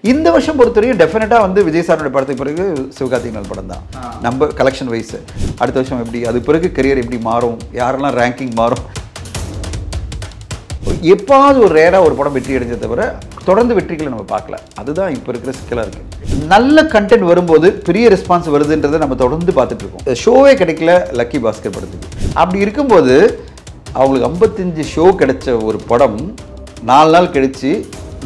இந்த வருஷம் பொறுத்தவரையும் டெஃபினட்டாக வந்து விஜய் சாரோட படத்துக்கு பிறகு சிவகார்த்திகேயன் படம் தான் நம்ம கலெக்ஷன் வைஸ். அடுத்த வருஷம் எப்படி, அது பிறகு கரியர் எப்படி மாறும், யாரெல்லாம் ரேங்கிங் மாறும். எப்பாவது ஒரு ரேராக ஒரு படம் வெற்றி அடைஞ்சதை தவிர தொடர்ந்து வெற்றிகளை நம்ம பார்க்கல. அதுதான் இப்போ இருக்கிற சிக்கலாக இருக்குது. நல்ல கண்டென்ட் வரும்போது பெரிய ரெஸ்பான்ஸ் வருதுன்றதை நம்ம தொடர்ந்து பார்த்துட்டு இருக்கோம். ஷோவே கிடைக்கல லக்கி பாஸ்கர் படத்துக்கு. அப்படி இருக்கும்போது அவங்களுக்கு 55 ஷோ கிடைச்ச ஒரு படம் 4 நாள் கழிச்சு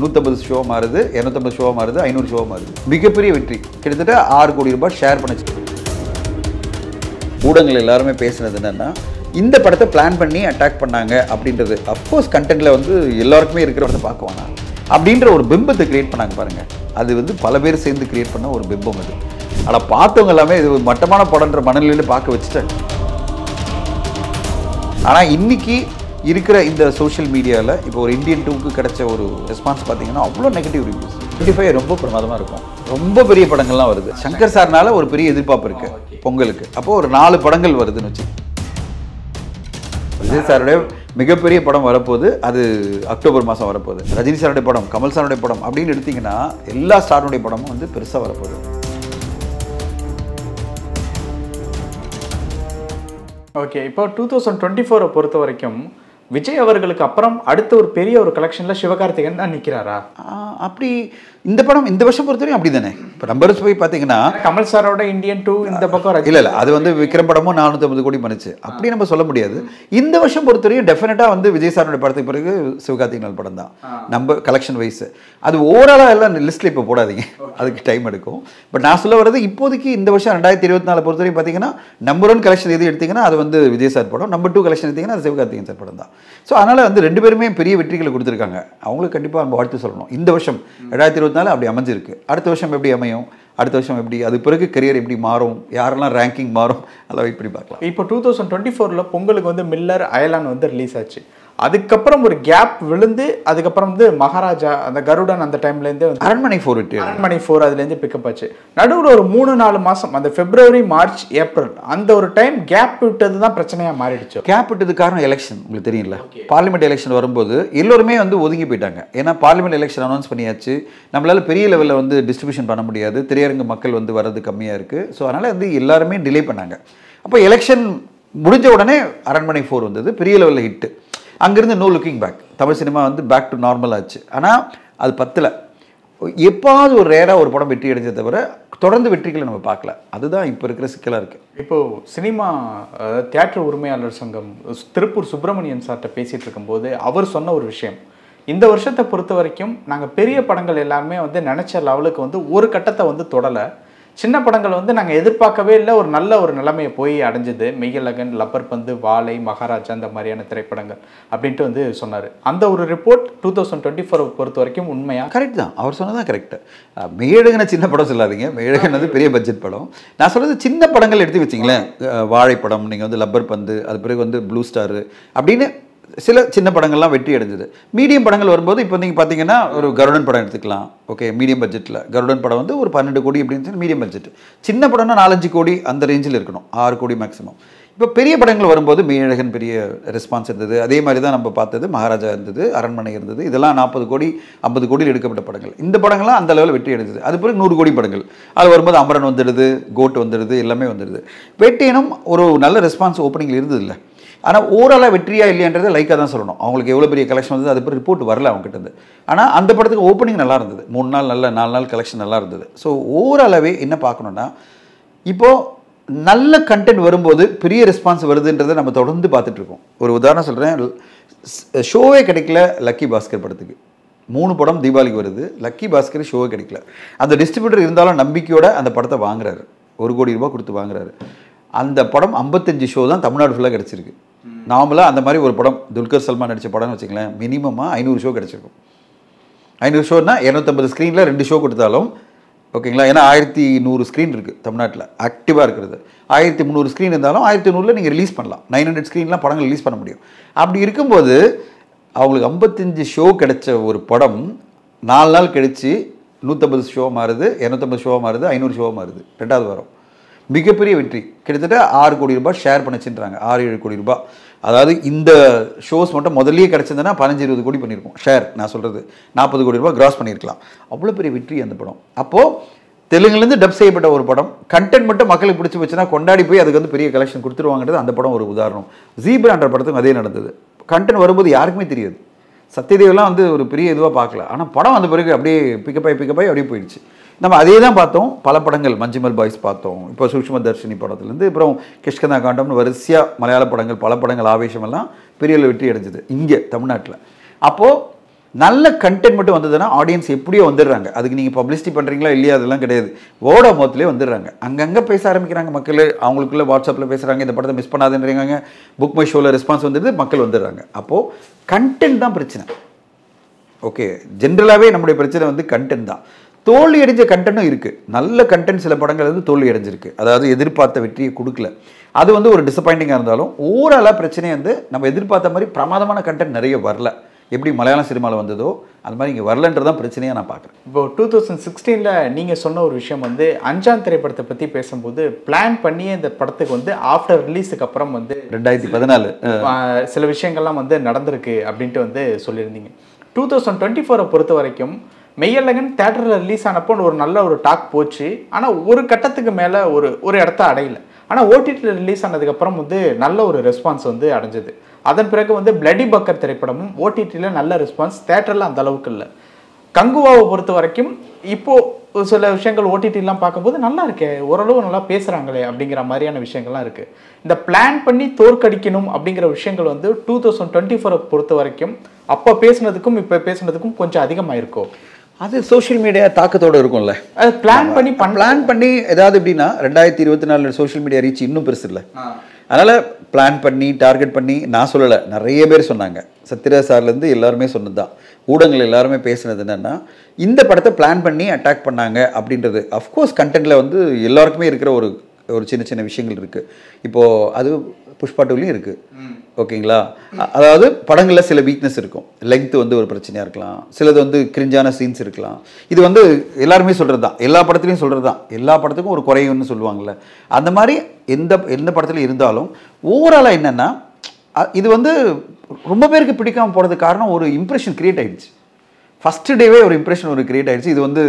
150 ஷோ மாறுது, 250 ஷோ மாறுது, 500 ஷோ மாறுது. மிகப்பெரிய வெற்றி. கிட்டத்தட்ட 6 கோடி ரூபாய் ஷேர் பண்ணிச்சு. ஊடகங்கள் எல்லாருமே பேசுனது என்னன்னா, இந்த படத்தை பிளான் பண்ணி அட்டாக் பண்ணாங்க அப்படின்றது. அஃப்கோர்ஸ் கண்டென்ட்ல வந்து எல்லாருக்குமே இருக்கிறத பார்க்க வேணாம் அப்படின்ற ஒரு பிம்பத்தை கிரியேட் பண்ணாங்க பாருங்க. அது வந்து பல பேர் சேர்ந்து கிரியேட் பண்ண ஒரு பிம்பம் அது. ஆனால் பார்த்தவங்க எல்லாமே இது ஒரு மட்டமான படம்ன்ற மனநிலையில் பார்க்க வச்சுட்டாங்க. ஆனால் இன்னைக்கு இருக்கிற இந்த சோஷியல் மீடியாவில் இப்போ ஒரு இந்தியன் 2க்கு கிடைச்ச ஒரு ரெஸ்பான்ஸ் பார்த்தீங்கன்னா அவ்வளோ நெகட்டிவ் ரிவ்யூஸ். 25 ரொம்ப பிரமாதமாக இருக்கும். ரொம்ப பெரிய படங்கள்லாம் வருது. சங்கர் சார்னால ஒரு பெரிய எதிர்பார்ப்பு இருக்கு பொங்கலுக்கு. அப்போது ஒரு 4 படங்கள் வருதுன்னு வச்சு. விஜய் சாருடைய மிகப்பெரிய படம் வரப்போகுது. அது அக்டோபர் மாதம் வரப்போகுது. ரஜினி சாருடைய படம், கமல் சாருடைய படம் அப்படின்னு எடுத்திங்கன்னா எல்லா ஸ்டாருடைய படமும் வந்து பெருசாக வரப்போகுது. ஓகே, இப்போ 2024 பொறுத்த வரைக்கும் விஜய் அவர்களுக்கு அப்புறம் அடுத்த ஒரு பெரிய ஒரு கலெக்ஷனில் சிவகார்த்திகேயன் தான் நிற்கிறாரா? அப்படி இந்த படம் இந்த வருஷம் பொறுத்தவரையும் அப்படி தானே. இப்போ நம்பர்ஸ் போய் பார்த்தீங்கன்னா கமல் சாரோட இந்தியன் 2 இந்த பக்கம் இல்லை அது வந்து விக்ரம் படமும் 450 கோடி பண்ணிச்சு. அப்படி நம்ம சொல்ல முடியாது. இந்த வருஷம் பொறுத்தவரையும் டெஃபினட்டாக வந்து விஜய் சாரோட படத்துக்கு பிறகு சிவகார்த்திகேயன் படம் தான் நம்ம கலெக்ஷன் வைஸ். அது ஓவராலாக எல்லாம் லிஸ்ட்டில் இப்போ போடாதீங்க, அதுக்கு டைம் எடுக்கும். பட் நான் சொல்ல வர்றது இப்போதைக்கு இந்த வருஷம் 2024 பொறுத்தவரையும் பார்த்தீங்கன்னா நம்பர் 1 கலெக்ஷன் எது எடுத்திங்கன்னா அது வந்து விஜய் சார் படம், நம்பர் 2 கலெக்ஷன் எடுத்திங்கன்னா அது சிவகார்த்திகேயன் சார் படம் தான். ஸோ அதனால் வந்து 2 பேருமே பெரிய வெற்றிகளை கொடுத்துருக்காங்க. அவங்களுக்கு கண்டிப்பாக நம்ம வாழ்த்து சொல்லணும். இந்த வருஷம் 2024 அப்படி அமைஞ்சிருக்கு. அடுத்த வருஷம் எப்படி அமையும், அடுத்த வருஷம் எப்படி, அது பிறகு கரியர் எப்படி மாறும், யாரெல்லாம் ரேங்கிங் மாறும், அதெல்லாம் வெயிட் பண்ணி பார்க்கலாம். இப்போ 2024 பொங்கலுக்கு வந்து மில்லர் அயலான் வந்து ரிலீஸ் ஆச்சு. அதுக்கப்புறம் ஒரு கேப் விழுந்து அதுக்கப்புறம் வந்து மகாராஜா அந்த கருடன் அந்த டைம்லேருந்தே வந்து அரண்மனை 4 விட்டு அரண்மனை 4 அதுலேருந்து பிக்கப் ஆச்சு. நடுவில் ஒரு 3-4 மாதம் அந்த பிப்ரவரி, மார்ச், ஏப்ரல் அந்த ஒரு டைம் கேப் விட்டது தான் பிரச்சனையாக மாறிடுச்சு. கேப் விட்டது காரணம் எலெக்ஷன். உங்களுக்கு தெரியல, பார்லிமெண்ட் எலெக்ஷன் வரும்போது எல்லோருமே வந்து ஒதுங்கி போயிட்டாங்க. ஏன்னா பார்லிமெண்ட் எலெக்ஷன் அனௌன்ஸ் பண்ணியாச்சு. நம்மளால பெரிய லெவலில் வந்து டிஸ்ட்ரிபியூஷன் பண்ண முடியாது, திரையரங்கு மக்கள் வந்து வர்றது கம்மியாக இருக்குது. ஸோ அதனால் வந்து எல்லாருமே டிலே பண்ணாங்க. அப்போ எலெக்ஷன் முடிஞ்ச உடனே அரண்மனை 4 வந்தது, பெரிய லெவலில் ஹிட்டு. அங்கேருந்து no looking back, Tamil cinema வந்து பேக் டு நார்மல் ஆச்சு. ஆனால் அது பத்தலை. எப்பாவது ஒரு ரேராக ஒரு படம் வெற்றி அடைஞ்சதை தவிர தொடர்ந்து வெற்றிகளை நம்ம பார்க்கல. அதுதான் இப்போ இருக்கிற சிக்கலாக இருக்குது. இப்போது சினிமா தியேட்டர் உரிமையாளர் சங்கம் திருப்பூர் சுப்பிரமணியன் சார்கிட்ட பேசிகிட்டு இருக்கும்போது அவர் சொன்ன ஒரு விஷயம், இந்த வருஷத்தை பொறுத்த வரைக்கும் நாங்கள் பெரிய படங்கள் எல்லாமே வந்து நினச்ச லெவலுக்கு வந்து ஒரு கட்டத்தை வந்து தொடலை. சின்ன படங்கள் வந்து நாங்கள் எதிர்பார்க்கவே இல்லை, ஒரு நல்ல ஒரு நிலைமையை போய் அடைஞ்சது. மெய்யழகன், லப்பர் பந்து, வாழை, மகாராஜா அந்த மாதிரியான திரைப்படங்கள் அப்படின்ட்டு வந்து சொன்னார். அந்த ஒரு ரிப்போர்ட் 2024 பொறுத்த வரைக்கும் உண்மையா? கரெக்ட் தான், அவர் சொன்னதான் கரெக்டு. மெய்யழகனை சின்ன படம் சொல்லாதீங்க, மெய்யழகன் வந்து பெரிய பட்ஜெட் படம். நான் சொல்கிறது சின்ன படங்கள் எடுத்து வச்சிங்களேன். வாழைப்படம், நீங்கள் வந்து லப்பர் பந்து, அது பிறகு வந்து ப்ளூ ஸ்டாரு அப்படின்னு சில சின்ன படங்கள்லாம் வெற்றி அடைஞ்சது. மீடியம் படங்கள் வரும்போது இப்போ நீங்கள் பார்த்தீங்கன்னா ஒரு கருடன் படம் எடுத்துக்கலாம். ஓகே, மீடியம் பட்ஜெட்டில் கருடன் படம் வந்து ஒரு 12 கோடி அப்படின்னு மீடியம் பட்ஜெட். சின்ன படம்னா 4-5 கோடி அந்த ரேஞ்சில் இருக்கணும், 6 கோடி மேக்ஸிமம். இப்போ பெரிய படங்கள் வரும்போது மெய்யழகன் பெரிய ரெஸ்பான்ஸ் இருந்தது. அதே மாதிரி தான் நம்ம பார்த்தது மகாராஜா இருந்தது, அரண்மனை இருந்தது. இதெல்லாம் 40 கோடி 50 கோடியில் எடுக்கப்பட்ட படங்கள். இந்த படங்கள்லாம் அந்த லெவலில் வெற்றி அடைஞ்சது. அது பிறகு 100 கோடி படங்கள் அது வரும்போது அமரன் வந்துடுது, கோட் வந்துடுது, எல்லாமே வந்துடுது. வேட்டையனும் ஒரு நல்ல ரெஸ்பான்ஸ் ஓப்பனிங்கில் இருந்தது இல்லை. ஆனால் ஓவராலாக வெற்றியா இல்லையன்றதை லைக்காக தான் சொல்லணும். அவங்களுக்கு எவ்வளோ பெரிய கலெக்ஷன் வந்தது, அது பிறகு ரிப்போர்ட் வரல அவங்ககிட்ட. ஆனால் அந்த படத்துக்கு ஓப்பனிங் நல்லா இருந்தது, 3 நாள் நல்ல 4 நாள் கலெக்ஷன் நல்லா இருந்தது. ஸோ ஓவராலாகவே என்ன பார்க்கணுன்னா, இப்போது நல்ல கண்டென்ட் வரும்போது பெரிய ரெஸ்பான்ஸ் வருதுன்றதை நம்ம தொடர்ந்து பார்த்துட்ருக்கோம். ஒரு உதாரணம் சொல்கிறேன், ஷோவே கிடைக்கல லக்கி பாஸ்கர் படத்துக்கு. 3 படம் தீபாவளிக்கு வருது, லக்கி பாஸ்கர் ஷோவே கிடைக்கல. அந்த டிஸ்ட்ரிபியூட்டர் இருந்தாலும் நம்பிக்கையோட அந்த படத்தை வாங்குறாரு, 1 கோடி ரூபாய் கொடுத்து வாங்குறாரு. அந்த படம் 55 ஷோ தான் தமிழ்நாடு ஃபுல்லாக கிடச்சிருக்கு. நார்மலாக அந்த மாதிரி ஒரு படம் துல்கர் சல்மான் நடித்த படம்னு வச்சுங்களேன், மினிமமாக 500 ஷோ கிடச்சிருக்கும். 500 ஷோன்னா 250 ஸ்க்ரீனில் 2 ஷோ கொடுத்தாலும் ஓகேங்களா. ஏன்னா 1100 ஸ்க்ரீன் இருக்குது தமிழ்நாட்டில் ஆக்டிவாக இருக்கிறது. 1300 ஸ்க்ரீன் இருந்தாலும் 1100 நீங்கள் ரிலீஸ் பண்ணலாம். 900 ஸ்க்ரீன்லாம் படங்கள் ரிலீஸ் பண்ண முடியும். அப்படி இருக்கும்போது அவங்களுக்கு 55 ஷோ கிடைச்ச ஒரு படம் 4 நாள் கழித்து 150 ஷோ மாறுது, 250 ஷோ மாறுது, 500 ஷோ மாறுது. 2வது வாரம் மிகப்பெரிய வெற்றி. கிட்டத்தட்ட 6 கோடி ரூபாய் ஷேர் பண்ணிச்சுன்றாங்க, 6-7 கோடி ரூபாய். அதாவது இந்த ஷோஸ் மட்டும் முதல்லயே கிடச்சிருந்தனா 15-20 கோடி பண்ணியிருக்கோம் ஷேர். நான் சொல்கிறது 40 கோடி ரூபாய் கிராஸ் பண்ணியிருக்கலாம். அவ்வளோ பெரிய வெற்றி அந்த படம். அப்போது தெலுங்குலேருந்து டப் செய்யப்பட்ட ஒரு படம், கண்டென்ட் மட்டும் மக்களுக்கு பிடிச்சி வச்சுன்னா கொண்டாடி போய் அதுக்கு வந்து பெரிய கலெக்ஷன் கொடுத்துருவாங்கிறது அந்த படம் ஒரு உதாரணம். ஜீப்ரான்ற படத்துக்கும் அதே நடந்தது. கண்டென்ட் வரும்போது யாருக்குமே தெரியாது. சத்யதேவெல்லாம் வந்து ஒரு பெரிய இதுவாக பார்க்கல. ஆனால் படம் வந்த பிறகு அப்படியே பிக்கப்பாய் அப்படியே போயிடுச்சு. நம்ம அதே தான் பார்த்தோம். பல படங்கள், மஞ்சுமல் பாய்ஸ் பார்த்தோம், இப்போ சூக்ஷ்ம தர்ஷினி படத்துலேருந்து, அப்புறம் கிஷ்கந்தா காண்டம்னு வரிசையாக மலையாள படங்கள், பல படங்கள், ஆவேசமெல்லாம் பெரிய வெற்றி அடைஞ்சது இங்கே தமிழ்நாட்டில். அப்போது நல்ல கண்டென்ட் மட்டும் வந்ததுன்னா ஆடியன்ஸ் எப்படியோ வந்துடுறாங்க. அதுக்கு நீங்கள் பப்ளிசிட்டி பண்ணுறீங்களா இல்லையா அதெல்லாம் கிடையாது. வேர்ட் ஆஃப் மவுத்லேயே வந்துடுறாங்க. அங்கங்கே பேச ஆரம்பிக்கிறாங்க மக்கள். அவங்களுக்குள்ள வாட்ஸ்அப்பில் பேசுகிறாங்க, இந்த படத்தை மிஸ் பண்ணாதுன்றாங்க, புக் மை ஷோவில் ரெஸ்பான்ஸ் வந்துடுது, மக்கள் வந்துடுறாங்க. அப்போது கண்டென்ட் தான் பிரச்சனை. ஓகே, ஜென்ரலாகவே நம்முடைய பிரச்சனை வந்து கண்டென்ட் தான். தோல்வி அடைஞ்ச கண்டென்ட்டும் இருக்குது. நல்ல கண்டென்ட் சில படங்கள் வந்து தோல்வி அடைஞ்சிருக்கு. அதாவது எதிர்பார்த்த வெற்றியை கொடுக்கல. அது வந்து ஒரு டிசப்பாயிண்டிங்காக இருந்தாலும் ஓவராலாக பிரச்சனையை வந்து நம்ம எதிர்பார்த்த மாதிரி பிரமாதமான கண்டென்ட் நிறைய வரல. எப்படி மலையாள சினிமாவில் வந்ததோ அது மாதிரி இங்கே வரலன்றதான் பிரச்சனையாக நான் பார்க்குறேன். இப்போ 2016 நீங்கள் சொன்ன ஒரு விஷயம் வந்து அஞ்சான் திரைப்படத்தை பற்றி பேசும்போது பிளான் பண்ணி இந்த படத்துக்கு வந்து ஆஃப்டர் ரிலீஸுக்கு அப்புறம் வந்து 2014 சில விஷயங்கள்லாம் வந்து நடந்திருக்கு அப்படின்ட்டு வந்து சொல்லியிருந்தீங்க. 2024 பொறுத்த வரைக்கும் மெய்யழகன் தேட்டரில் ரிலீஸ் ஆனப்போ ஒரு நல்ல ஒரு டாக் போச்சு. ஆனால் ஒரு கட்டத்துக்கு மேலே ஒரு இடத்த அடையல. ஆனால் ஓடிடியில் ரிலீஸ் ஆனதுக்கப்புறம் வந்து நல்ல ஒரு ரெஸ்பான்ஸ் வந்து அடைஞ்சது. அதன் பிறகு வந்து பிளடி பக்கர் திரைப்படமும் ஓடிடியில் நல்ல ரெஸ்பான்ஸ், தேட்டரில் அந்த அளவுக்கு இல்லை. கங்குவாவை பொறுத்த வரைக்கும் இப்போது சில விஷயங்கள் ஓடிடிலாம் பார்க்கும்போது நல்லா இருக்கே, ஓரளவு நல்லா பேசுகிறாங்களே அப்படிங்கிற மாதிரியான விஷயங்கள்லாம் இருக்குது. இந்த பிளான் பண்ணி தோற்கடிக்கணும் அப்படிங்கிற விஷயங்கள் வந்து 2024 பொறுத்த வரைக்கும் அப்போ பேசுனதுக்கும் இப்போ பேசுனதுக்கும் கொஞ்சம் அதிகமாக இருக்கும். அது சோஷியல் மீடியா தாக்கத்தோடு இருக்கும்ல. அது பிளான் பண்ணி ஏதாவது எப்படின்னா 2024 சோஷியல் மீடியா ரீச் இன்னும் பெருசு இல்லை. அதனால் பிளான் பண்ணி டார்கெட் பண்ணி நான் சொல்லலை, நிறைய பேர் சொன்னாங்க. சத்யராஜ் சார்லேருந்து எல்லாருமே சொன்னது தான். ஊடகங்கள் எல்லாருமே பேசுனது என்னென்னா இந்த படத்தை பிளான் பண்ணி அட்டாக் பண்ணாங்க அப்படின்றது. அஃப்கோர்ஸ் கண்டென்ட்டில் வந்து எல்லாருக்குமே இருக்கிற ஒரு சின்ன சின்ன விஷயங்கள் இருக்குது. இப்போது அது புஷ்பா 2லையும் இருக்குது. ஓகேங்களா? அதாவது படங்களில் சில வீக்னஸ் இருக்கும். லெங்க்த்து வந்து ஒரு பிரச்சனையாக இருக்கலாம், சிலது வந்து கிரிஞ்சான சீன்ஸ் இருக்கலாம். இது வந்து எல்லாருமே சொல்கிறது தான், எல்லா படத்துலையும் சொல்கிறது தான். எல்லா படத்துக்கும் ஒரு குறையுன்னு சொல்லுவாங்கள்ல, அந்த மாதிரி எந்த படத்துலையும் இருந்தாலும் ஓவராலாக என்னென்னா இது வந்து ரொம்ப பேருக்கு பிடிக்காமல் போகிறதுக்கு காரணம் ஒரு இம்ப்ரெஷன் க்ரியேட் ஆகிடுச்சு. ஃபஸ்ட்டு டேவே ஒரு இம்ப்ரெஷன் க்ரியேட் ஆகிடுச்சு. இது வந்து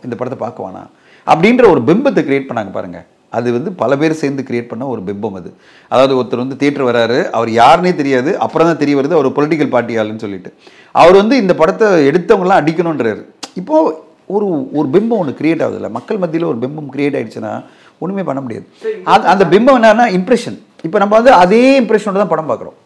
இந்த படத்தை பார்க்குவானா அப்படின்ற ஒரு பிம்பத்தை க்ரியேட் பண்ணாங்க பாருங்கள். அது வந்து பல பேர் சேர்ந்து கிரியேட் பண்ண ஒரு பிம்பம் அது. அதாவது ஒருத்தர் வந்து தியேட்டர் வராரு, அவர் யாருன்னே தெரியாது, அப்புறம் தான் தெரிய வருது அவர் பொலிட்டிக்கல் பார்ட்டி ஆளுன்னு சொல்லிட்டு. அவர் வந்து இந்த படத்தை எடுத்தவங்களாம் அடிக்கணுன்றாரு. இப்போது ஒரு பிம்பம் ஒன்று கிரியேட் ஆகுதுல்ல, மக்கள் மத்தியில் ஒரு பிம்பம் கிரியேட் ஆகிடுச்சுன்னா ஒன்றுமே பண்ண முடியாது. அந்த பிம்பம் என்னன்னா இம்ப்ரெஷன். இப்போ நம்ம வந்து அதே இம்ப்ரெஷனோட தான் படம் பார்க்குறோம்.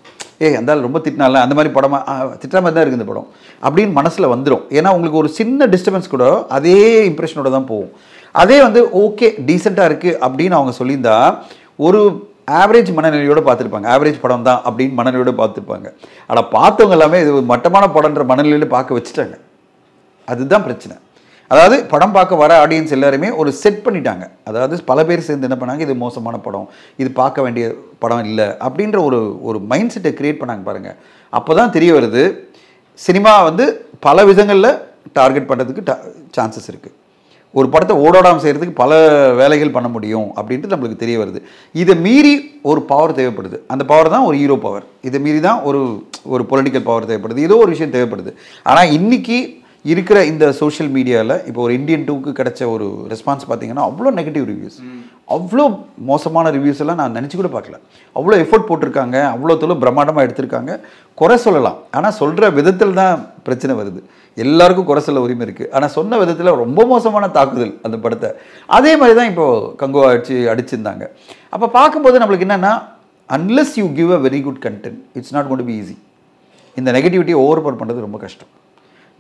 அந்த ரொம்ப திட்டினால அந்த மாதிரி படமாக திட்டுற மாதிரி தான் இருக்குது இந்த படம் அப்படின்னு மனசில் வந்துடும். ஏன்னா உங்களுக்கு ஒரு சின்ன டிஸ்டர்பன்ஸ் கூட அதே இம்ப்ரெஷனோட தான் போகும். அதே வந்து ஓகே டீசெண்டாக இருக்குது அப்படின்னு அவங்க சொல்லியிருந்தா ஒரு ஆவரேஜ் மனநிலையோடு பார்த்துருப்பாங்க. ஆவரேஜ் படம் தான் அப்படின்னு மனநிலையோடு பார்த்துருப்பாங்க. ஆனால் பார்த்தவங்க எல்லாமே இது மட்டமான படம்ன்ற மனநிலையில் பார்க்க வச்சுட்டாங்க. அதுதான் பிரச்சனை. அதாவது படம் பார்க்க வர ஆடியன்ஸ் எல்லாருமே ஒரு செட் பண்ணிட்டாங்க. அதாவது பல பேர் சேர்ந்து என்ன பண்ணாங்க, இது மோசமான படம், இது பார்க்க வேண்டிய படம் இல்லை அப்படின்ற ஒரு மைண்ட் செட்டை க்ரியேட் பண்ணாங்க பாருங்கள். அப்போ தான் தெரிய வருது சினிமா வந்து பல விதங்களில் டார்கெட் பண்ணுறதுக்கு சான்சஸ் இருக்குது. ஒரு படத்தை ஓடாடாமல் செய்கிறதுக்கு பல வேலைகள் பண்ண முடியும் அப்படின்ட்டு நம்மளுக்கு தெரிய வருது. இதை மீறி ஒரு பவர் தேவைப்படுது. அந்த பவர் தான் ஒரு ஹீரோ பவர். இதை மீறி தான் ஒரு பொலிட்டிக்கல் பவர் தேவைப்படுது. ஏதோ ஒரு விஷயம் தேவைப்படுது. ஆனால் இன்றைக்கி இருக்கிற இந்த சோஷியல் மீடியாவில் இப்போ ஒரு இந்தியன் 2க்கு கிடைச்ச ஒரு ரெஸ்பான்ஸ் பார்த்தீங்கன்னா அவ்வளோ நெகட்டிவ் ரிவ்யூஸ், அவ்வளோ மோசமான ரிவ்யூஸ் எல்லாம் நான் நினச்சி கூட பார்க்கல. அவ்வளோ எஃபோர்ட் போட்டிருக்காங்க, அவ்வளோ தொழில் பிரம்மாண்டமாக எடுத்திருக்காங்க. குறை சொல்லலாம், ஆனால் சொல்கிற விதத்தில் தான் பிரச்சனை வருது. எல்லாருக்கும் குறை சொல்ல உரிமை இருக்குது, ஆனால் சொன்ன விதத்தில் ரொம்ப மோசமான தாக்குதல் அந்த படத்தை. அதே மாதிரி தான் இப்போது கங்குவா அடிச்சிருந்தாங்க. அப்போ பார்க்கும்போது நம்மளுக்கு என்னென்னா unless you give a very good content it's not going to be easy. இந்த நெகட்டிவிட்டியை ஓவர் பவர் பண்ணுறது ரொம்ப கஷ்டம்.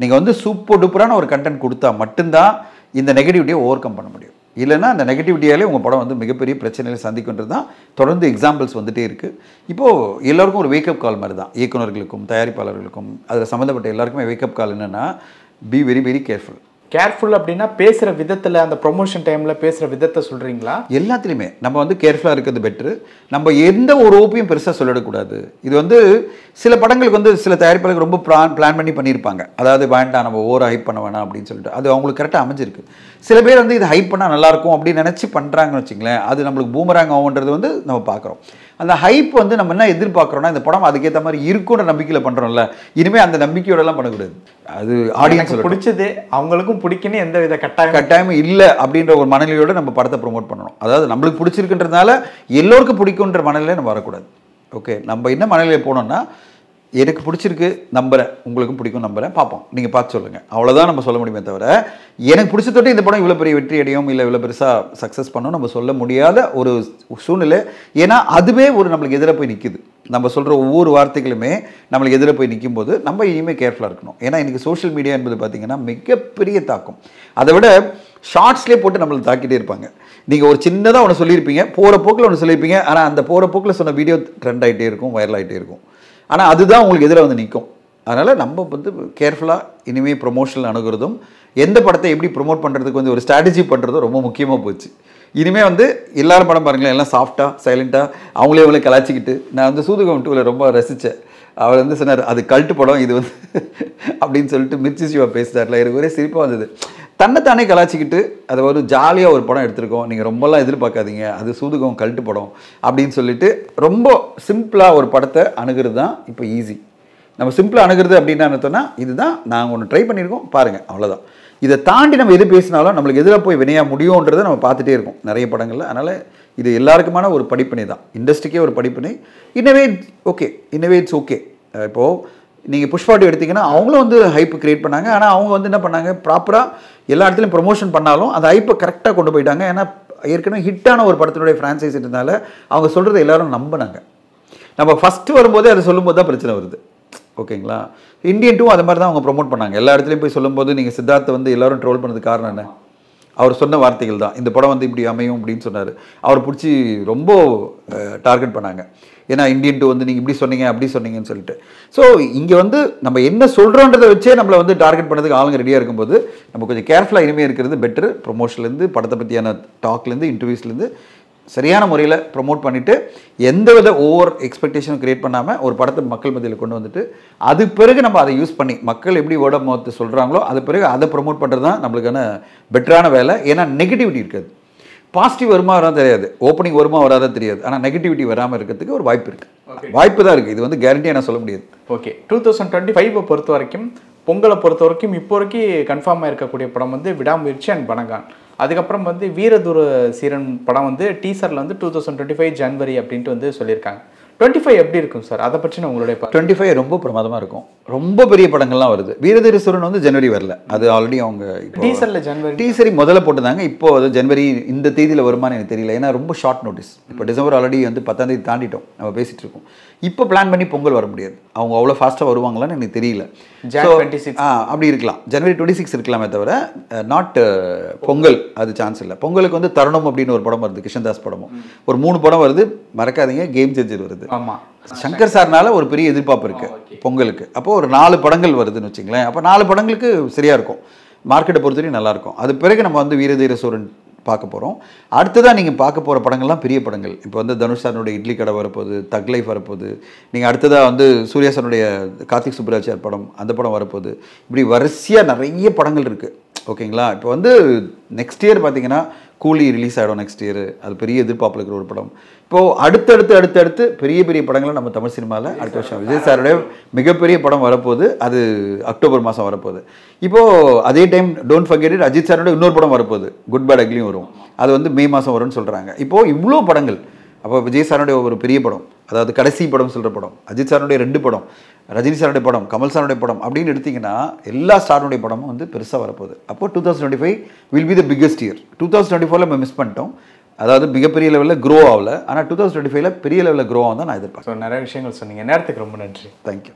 நீங்கள் வந்து சூப்பர் டூப்பரான ஒரு கண்டென்ட் கொடுத்தா மட்டும்தான் இந்த நெகட்டிவிட்டியை ஓவர் கம் பண்ண முடியும். இல்லைன்னா அந்த நெகட்டிவிட்டியாலே உங்கள் படம் வந்து மிகப்பெரிய பிரச்சனைகளை சந்திக்கின்றது தான் தொடர்ந்து எக்ஸாம்பிள்ஸ் வந்துகிட்டே இருக்குது. இப்போது எல்லாருக்கும் ஒரு வேக்கப் கால் மாதிரி தான், இயக்குநர்களுக்கும் தயாரிப்பாளர்களுக்கும் அதில் சம்மந்தப்பட்ட எல்லாருக்குமே வேக்கப் கால் என்னென்னா be very very careful. Careful அப்படின்னா பேசுகிற விதத்தில், அந்த ப்ரொமோஷன் டைமில் பேசுகிற விதத்தை சொல்கிறீங்களா? எல்லாத்துலேயுமே நம்ம வந்து கேர்ஃபுல்லாக இருக்கிறது பெட்ரு. நம்ம எந்த ஒரு ஓப்பையும் பெருசாக சொல்லிடக்கூடாது. இது வந்து சில படங்களுக்கு வந்து சில தயாரிப்பாளர்கள் ரொம்ப பிளான் பண்ணி பண்ணியிருப்பாங்க. அதாவது வேண்டாம் நம்ம ஓவர் ஹைப் பண்ண வேணாம் அப்படின்னு சொல்லிட்டு அது அவங்களுக்கு கரெக்டாக அமைஞ்சிருக்கு. சில பேர் வந்து இது ஹைப் பண்ணால் நல்லாயிருக்கும் அப்படின்னு நினச்சி பண்ணுறாங்கன்னு வச்சுங்களேன், அது நம்மளுக்கு பூமராங் ஆகுன்றது வந்து நம்ம பார்க்குறோம். அந்த ஹைப் வந்து நம்ம என்ன எதிர்பார்க்குறோன்னா இந்த படம் அதுக்கேற்ற மாதிரி இருக்குன்ற நம்பிக்கையில் பண்ணுறோம்ல, இனிமேல் அந்த நம்பிக்கையோடலாம் பண்ணக்கூடாது. அது ஆடியன்ஸ் பிடிச்சது அவங்களுக்கும் பிடிக்குன்னு எந்த வித கட்டாயமும் இல்லை அப்படின்ற ஒரு மனநிலையோடு நம்ம படத்தை ப்ரொமோட் பண்ணணும். அதாவது நம்மளுக்கு பிடிச்சிருக்குன்றதுனால எல்லோருக்கும் பிடிக்குன்ற மனநிலையை நம்ம வரக்கூடாது. ஓகே, நம்ம என்ன மனநிலையை போனோம்னா எனக்கு பிடிச்சிருக்கு நம்புகிறேன், உங்களுக்கும் பிடிக்கும் நம்புகிறேன், பார்ப்போம், நீங்கள் பார்த்து சொல்லுங்கள், அவ்வளோதான் நம்ம சொல்ல முடியுமே தவிர எனக்கு பிடிச்ச தொட்டு இந்த படம் இவ்வளோ பெரிய வெற்றி அடையும் இல்லை இவ்வளோ பெருசாக சக்ஸஸ் பண்ணணும் நம்ம சொல்ல முடியாத ஒரு சூழ்நிலை. ஏன்னா அதுவே ஒரு நம்மளுக்கு எதிராக போய் நிற்குது. நம்ம சொல்கிற ஒவ்வொரு வார்த்தைகளுமே நம்மளுக்கு எதிராக போய் நிற்கும் போது நம்ம இனிமேல் கேர்ஃபுல்லாக இருக்கணும். ஏன்னா இன்றைக்கி சோஷியல் மீடியா என்பது பார்த்திங்கன்னா மிகப்பெரிய தாக்கம். அதை விட ஷார்ட்ஸ்லேயே போட்டு நம்மளை தாக்கிட்டே இருப்பாங்க. நீங்கள் ஒரு சின்னதாக ஒன்று சொல்லியிருப்பீங்க, போகிற போக்கில் ஒன்று சொல்லியிருப்பீங்க, ஆனால் அந்த போகிற போக்கில் சொன்ன வீடியோ ட்ரெண்ட் ஆகிட்டே இருக்கும், வைரல் ஆகிட்டே இருக்கும். ஆனால் அதுதான் உங்களுக்கு எதிராக வந்து நிற்கும். அதனால் நம்ம வந்து கேர்ஃபுல்லாக இனிமேல் ப்ரொமோஷனில் அணுகிறதும் எந்த படத்தை எப்படி ப்ரொமோட் பண்ணுறதுக்கு வந்து ஒரு ஸ்ட்ராட்டஜி பண்ணுறதும் ரொம்ப முக்கியமாக போச்சு. இனிமேல் வந்து எல்லாரும் படம் பாருங்களேன், எல்லாம் சாஃப்டாக சைலண்ட்டாக அவங்களே கலாச்சிக்கிட்டு. நான் வந்து சூதுகம் 2ல் ரொம்ப ரசித்தேன். அவர் வந்து சொன்னார் அது கல்ட்டு படம் இது வந்து அப்படின்னு சொல்லிட்டு மிர்ச்சி சிவா பேசுகிறார்ல, எனக்கு ஒரே சிரிப்பாக வந்தது. தன்னைத்தானே கலாச்சிக்கிட்டு அதை ஒரு ஜாலியாக ஒரு படம் எடுத்திருக்கோம், நீங்கள் ரொம்பலாம் எதிர்பார்க்காதீங்க, அது சூதுகம் கல்ட்டு படம் அப்படின்னு சொல்லிட்டு ரொம்ப சிம்பிளாக ஒரு படத்தை அணுகிறது தான் இப்போ ஈஸி. நம்ம சிம்பிளாக அணுகிறது அப்படின்னா என்னத்தோன்னா இதுதான் நாங்கள் ஒன்று ட்ரை பண்ணியிருக்கோம் பாருங்கள், அவ்வளோதான். இதை தாண்டி நம்ம எது பேசினாலும் நம்மளுக்கு எதிராக போய் வினையாக முடியுன்றதை நம்ம பார்த்துட்டே இருக்கோம் நிறைய படங்களில். அதனால் இது எல்லாருக்குமான ஒரு படிப்பினை தான், இண்டஸ்ட்ரிக்கே ஒரு படிப்பினை. இன்னவே இட்ஸ் ஓகே. இப்போது நீங்கள் புஷ்பாட்டி எடுத்திங்கன்னா அவங்களும் வந்து ஹைப்பு க்ரியேட் பண்ணாங்க. ஆனால் அவங்க வந்து என்ன பண்ணாங்க, ப்ராப்பராக எல்லா இடத்துலையும் ப்ரொமோஷன் பண்ணாலும் அந்த ஹைப்பை கரெக்டாக கொண்டு போயிட்டாங்க. ஏன்னா ஏற்கனவே ஹிட்டான ஒரு படத்தினுடைய ஃப்ரான்ச்சைஸ் இருந்தனால அவங்க சொல்கிறத எல்லாரும் நம்பினாங்க. நம்ம ஃபஸ்ட்டு வரும்போதே அதை சொல்லும்போது தான் பிரச்சனை வருது. ஓகேங்களா, இந்தியன் 2 அது மாதிரி தான் அவங்க ப்ரொமோட் பண்ணாங்க. எல்லா இடத்துலையும் போய் சொல்லும்போது நீங்கள் சித்தார்த்தை வந்து எல்லோரும் ட்ரோல் பண்ணதுக்கு காரணம் என்ன, அவர் சொன்ன வார்த்தைகள் தான். இந்த படம் வந்து இப்படி அமையும் அப்படின்னு சொன்னார். அவர் பிடிச்சி ரொம்ப டார்கெட் பண்ணாங்க. ஏன்னா இந்தியன் 2 வந்து நீங்கள் இப்படி சொன்னீங்க அப்படி சொன்னீங்கன்னு சொல்லிட்டு. ஸோ இங்கே வந்து நம்ம என்ன சொல்கிறோன்றதை வச்சே நம்மளை வந்து டார்கெட் பண்ணதுக்கு ஆளுங்க ரெடியாக இருக்கும்போது நம்ம கொஞ்சம் கேர்ஃபுல்லாக இனிமேல் இருக்கிறது பெட்ரு. ப்ரொமோஷன்லேருந்து படத்தை பற்றியான டாக்லேருந்து இன்டர்வியூஸ்லேருந்து சரியான முறையில் ப்ரொமோட் பண்ணிவிட்டு எந்தவித ஓவர் எக்ஸ்பெக்டேஷனும் க்ரியேட் பண்ணாமல் ஒரு படத்தை மக்கள் மத்தியில் கொண்டு வந்துட்டு அது பிறகு நம்ம அதை யூஸ் பண்ணி மக்கள் எப்படி வேர்ட் ஆஃப் மவுத் சொல்கிறாங்களோ அது பிறகு அதை ப்ரொமோட் பண்ணுறது தான் நம்மளுக்கான பெட்டரான வேலை. ஏன்னா நெகட்டிவிட்டி இருக்காது. பாசிட்டிவ் வருமா வராது தெரியாது, ஓப்பனிங் வருமா வராதா தெரியாது, ஆனால் நெகட்டிவிட்டி வராமல் இருக்கிறதுக்கு ஒரு வாய்ப்பு இருக்குது. வாய்ப்பு தான் இருக்குது, இது வந்து கேரண்டியாக நான் சொல்ல முடியாது. ஓகே, 2025 பொறுத்த வரைக்கும், பொங்கலை பொறுத்த வரைக்கும் இப்போ வரைக்கும் கன்ஃபார்மாக இருக்கக்கூடிய படம் வந்து விடாமுயற்சி அண்ட் பனகான். அதுக்கப்புறம் வந்து வீரதூர சீரன் படம் வந்து டீசரில் வந்து 2025 ஜனவரி அப்படின்ட்டு வந்து சொல்லியிருக்காங்க. 25 எப்படி இருக்கும் சார், அதை பற்றி உங்களுடைய 25 ரொம்ப பிரமாதமாக இருக்கும். ரொம்ப பெரிய படங்கள்லாம் வருது. வீரதீர சூரன் வந்து ஜனவரி வரல, அது ஆல்ரெடி அவங்க டீசரில் ஜனவரி டீசரி முதல்ல போட்டுருந்தாங்க. இப்போ அது ஜனவரி இந்த தேதியில் வருமானு எனக்கு தெரியல. ஏன்னா ரொம்ப ஷார்ட் நோட்டீஸ். இப்போ டிசம்பர் ஆல்ரெடி வந்து 10ஆம் தேதி தாண்டிட்டோம், நம்ம பேசிகிட்டு இருக்கோம். இப்போ பிளான் பண்ணி பொங்கல் வர முடியாது, அவங்க அவ்வளோ ஃபாஸ்ட்டாக வருவாங்களான்னு எனக்கு தெரியல. அப்படி இருக்கலாம், ஜனவரி 26 இருக்கலாமே தவிர நாட் பொங்கல் அது சான்ஸ் இல்லை. பொங்கலுக்கு வந்து தருணம் அப்படின்னு ஒரு படம் வருது, கிருஷ்ணதாஸ் படமும் ஒரு 3 படம் வருது, மறக்காதீங்க. கேம் சேஞ்சர் வருது. ஆமாம், சங்கர் சார்னால ஒரு பெரிய எதிர்பார்ப்பு இருக்குது பொங்கலுக்கு. அப்போது ஒரு 4 படங்கள் வருதுன்னு வச்சுங்களேன். அப்போ 4 படங்களுக்கு சரியாக இருக்கும், மார்க்கெட்டை பொறுத்தவரையும் நல்லாயிருக்கும். அது பிறகு நம்ம வந்து வீரதீர சூரன் பார்க்க போகிறோம். அடுத்ததான் நீங்கள் பார்க்க போகிற படங்கள்லாம் பெரிய படங்கள். இப்போ வந்து தனுஷ் சாரனுடைய இட்லி கடை வரப்போகுது, தக் லைஃப் வரப்போகுது. நீங்கள் அடுத்ததாக வந்து சூர்யா சாரனுடைய கார்த்திக் சுப்புராஜ் படம், அந்த படம் வரப்போகுது. இப்படி வரிசையாக நிறைய படங்கள் இருக்குது. ஓகேங்களா, இப்போ வந்து நெக்ஸ்ட் இயர் பார்த்தீங்கன்னா கூலி ரிலீஸ் ஆகிடும் நெக்ஸ்ட் இயர், அது பெரிய எதிர்பார்ப்பில் இருக்கிற ஒரு படம். இப்போது அடுத்தடுத்து பெரிய பெரிய படங்களை நம்ம தமிழ் சினிமாவில் அடுத்த வருஷம் விஜய் சாருடைய மிகப்பெரிய படம் வரப்போகுது, அது அக்டோபர் மாதம் வரப்போகுது. இப்போது அதே time don't forget it, Ajith சாரோட இன்னொரு படம் வரப்போகுது, குட் பேட் அக்லியும் வரும், அது வந்து மே மாதம் வரும்னு சொல்கிறாங்க. இப்போது இவ்வளோ படங்கள். அப்போ விஜய் சாருடைய ஒரு பெரிய படம், அதாவது கடைசி படம் சொல்கிற படம், அஜித் சாருடைய 2 படம், ரஜினி சாருடைய படம், கமல் சாருடைய படம் அப்படின்னு எடுத்திங்கன்னா எல்லா ஸ்டாருடைய படமும் வந்து பெருசாக வரப்போகுது. அப்போ 2025 will be the biggest year. 2024 நம்ம மிஸ் பண்ணிட்டோம், அதாவது மிகப்பெரிய லெவலில் க்ரோ ஆகலை. ஆனால் 2025 பெரிய லெவலில் க்ரோ ஆகும் தான் நான் எதிர்பார்க்குறேன். நிறைய விஷயங்கள் சொன்னீங்க, நேரத்துக்கு ரொம்ப நன்றி. தேங்க்யூ.